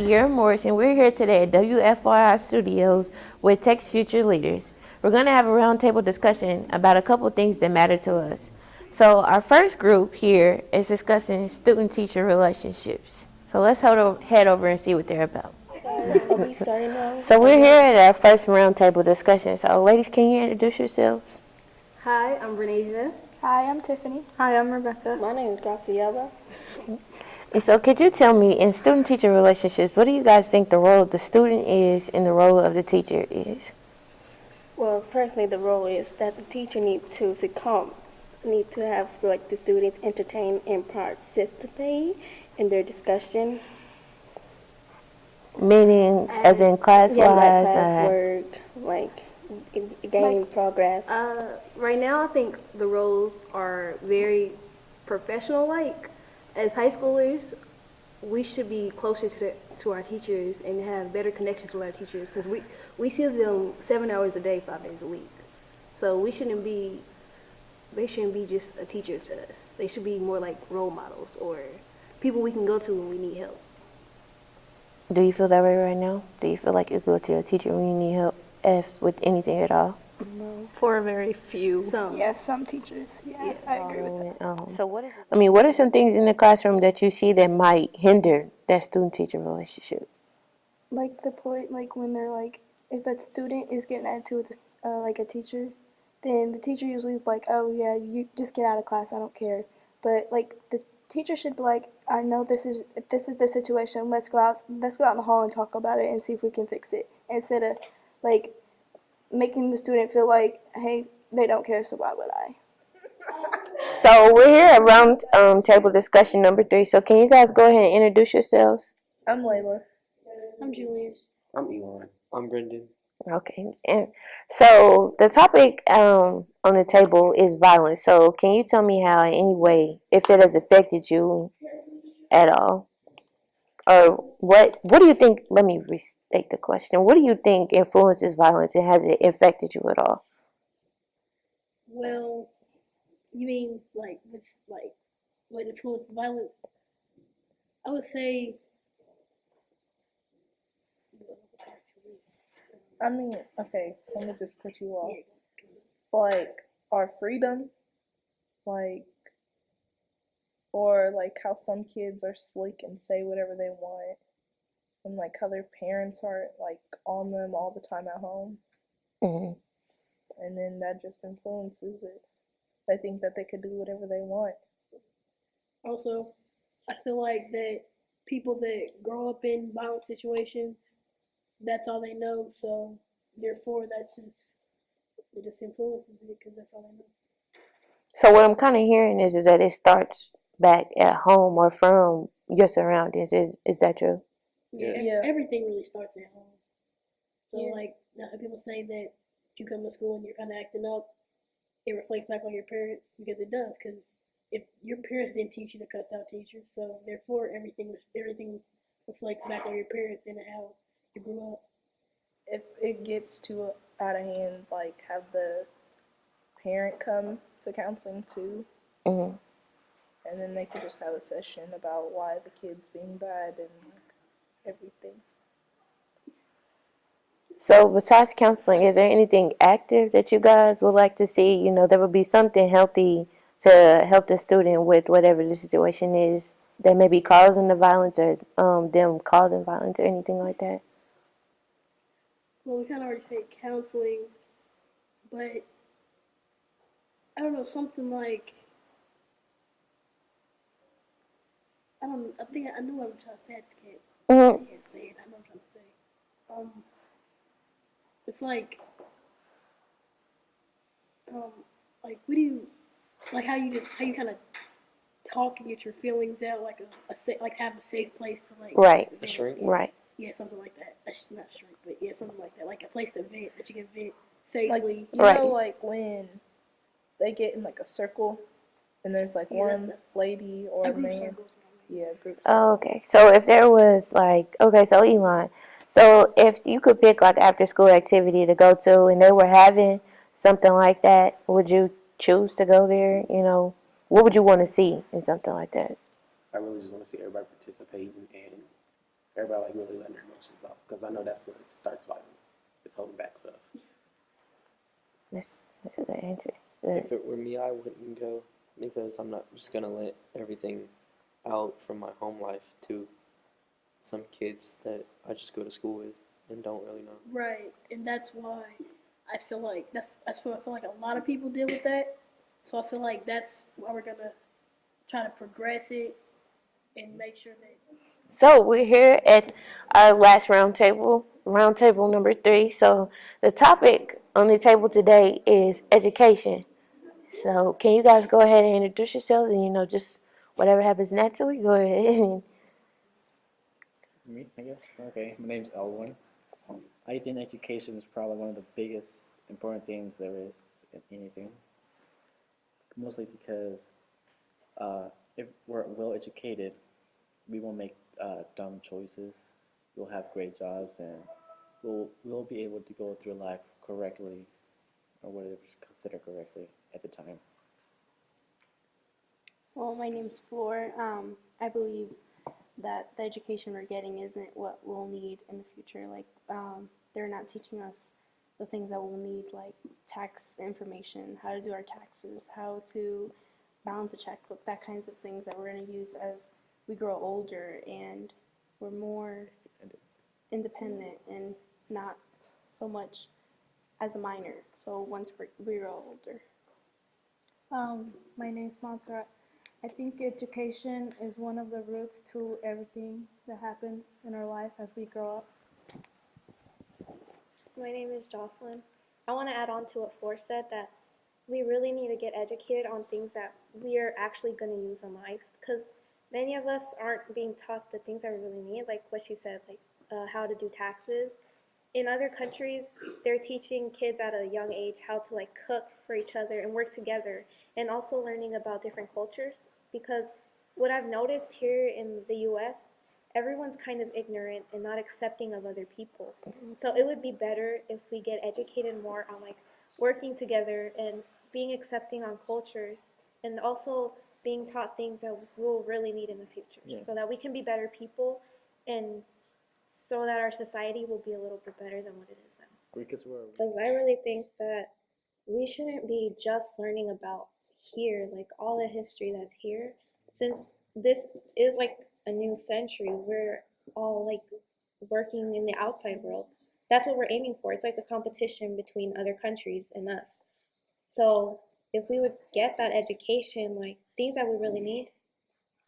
Kiera Morris, and we're here today at WFYI Studios with Tech's Future Leaders. We're going to have a roundtable discussion about a couple things that matter to us. So our first group here is discussing student-teacher relationships. So let's head over and see what they're about. Are we starting now? So we're here at our first roundtable discussion. So ladies, can you introduce yourselves? Hi, I'm Bernasia. Hi, I'm Tiffany. Hi, I'm Rebecca. My name is Graciela. And so could you tell me, in student-teacher relationships, what do you guys think the role of the student is and the role of the teacher is? Well, personally, the role is that the teacher needs to have the students entertain and participate in their discussion. Meaning, as in class-wise? Yeah, like classwork, gaining progress. Right now, I think the roles are very professional-like. As high schoolers, we should be closer to our teachers and have better connections with our teachers because we see them 7 hours a day, 5 days a week. So they shouldn't be just a teacher to us. They should be more like role models or people we can go to when we need help. Do you feel that way right now? Do you feel like you go to a teacher when you need help with anything at all? No. For very few. Some. Yeah, some teachers. Yeah, I agree with that. So what are some things in the classroom that you see that might hinder that student-teacher relationship? Like the point, like when they're like, if a student is getting attitude with a teacher, then the teacher usually is like, oh yeah, you just get out of class, I don't care. But like the teacher should be like, I know this is the situation. Let's go out in the hall and talk about it and see if we can fix it. Instead of like making the student feel like, hey, they don't care, so why would I? So we're here at round table discussion number 3. So can you guys go ahead and introduce yourselves? I'm Layla. I'm Julian. I'm Elon. I'm Brendan. Okay. And so the topic on the table is violence. So can you tell me how in any way, if it has affected you at all? Or what do you think, let me restate the question. What do you think influences violence and has it affected you at all? Well, you mean what influences violence? I would say okay, let me just cut you off. Like, our freedom, or how some kids are slick and say whatever they want, and how their parents are on them all the time at home. Mm-hmm. And then that just influences it. They think that they could do whatever they want. also, I feel like that people that grow up in violent situations, that's all they know. So therefore, it just influences it because that's all they know. So what I'm kind of hearing is that it starts back at home or from your surroundings. Is that true? Yeah, everything really starts at home. So people say that if you come to school and you're kind of acting up, it reflects back on your parents because it does. Because if your parents didn't teach you to cuss out teachers, so therefore everything reflects back on your parents and how you grew up. If it gets too out of hand, have the parent come to counseling too. Mm-hmm. And then they could just have a session about why the kid's being bad and everything. So besides counseling, is there anything active that you guys would like to see? There would be something healthy to help the student with whatever the situation is that may be causing the violence or them causing violence or anything like that. Well, we kind of already said counseling, but I don't know, something like, I think I know what I'm trying to say. I just can't say it. I know what I'm trying to say. It's like what do you, how you kind of talk and get your feelings out, have a safe place to Right. A shrink? Right. Yeah, something like that. Not shrink, but yeah, something like that. Like a place to vent, that you can vent safely. When they get in a circle and there's one lady or a man. Circles. Yeah, group circles. Oh, okay. So if there was so Elon, so if you could pick after school activity to go to and they were having something like that, would you choose to go there? What would you want to see in something like that? I really just want to see everybody participating and everybody like really letting their emotions off, because I know that's what starts violence. It's holding back stuff. That's a good answer. If it were me, I wouldn't go because I'm not just gonna let everything out from my home life to some kids that I just go to school with and don't really know. Right, and that's why I feel like I feel like a lot of people deal with that. So I feel like that's why we're gonna try to progress it and make sure that. So we're here at our last round table number 3. So the topic on the table today is education. So can you guys go ahead and introduce yourselves and just whatever happens naturally, go ahead. Me, I guess. Okay, my name's Elwin. I think education is probably one of the biggest important things there is in anything. Mostly because if we're well educated, we won't make dumb choices. We'll have great jobs, and we'll be able to go through life correctly, or whatever is considered correctly at the time. Well, my name's Floor. I believe that the education we're getting isn't what we'll need in the future. Like, they're not teaching us the things that we'll need, like tax information, how to do our taxes, how to balance a checkbook, that kinds of things that we're going to use as we grow older and we're more independent and not so much as a minor. So once we grow older. My name's Montserrat. I think education is one of the roots to everything that happens in our life as we grow up. My name is Jocelyn. I want to add on to what Floor said, that we really need to get educated on things that we are actually going to use in life, because many of us aren't being taught the things that we really need, like what she said, like how to do taxes. In other countries, they're teaching kids at a young age how to like cook for each other and work together, and also learning about different cultures, because what I've noticed here in the US, everyone's kind of ignorant and not accepting of other people. So it would be better if we get educated more on like working together and being accepting on cultures, and also being taught things that we'll really need in the future, so that we can be better people, and so that our society will be a little bit better than what it is now. Because I really think that we shouldn't be just learning about here, like all the history that's here, since this is like a new century. We're all like working in the outside world. That's what we're aiming for. It's like a competition between other countries and us. So if we would get that education, like things that we really need,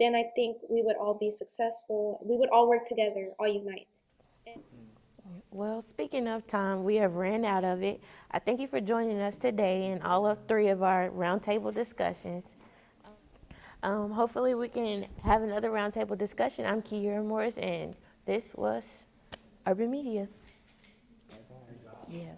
then I think we would all be successful. We would all work together, all unite. Well, speaking of time, we have ran out of it. I thank you for joining us today in all of 3 of our roundtable discussions. Hopefully we can have another roundtable discussion. I'm Kiera Morris, and this was Urban Media. Yeah.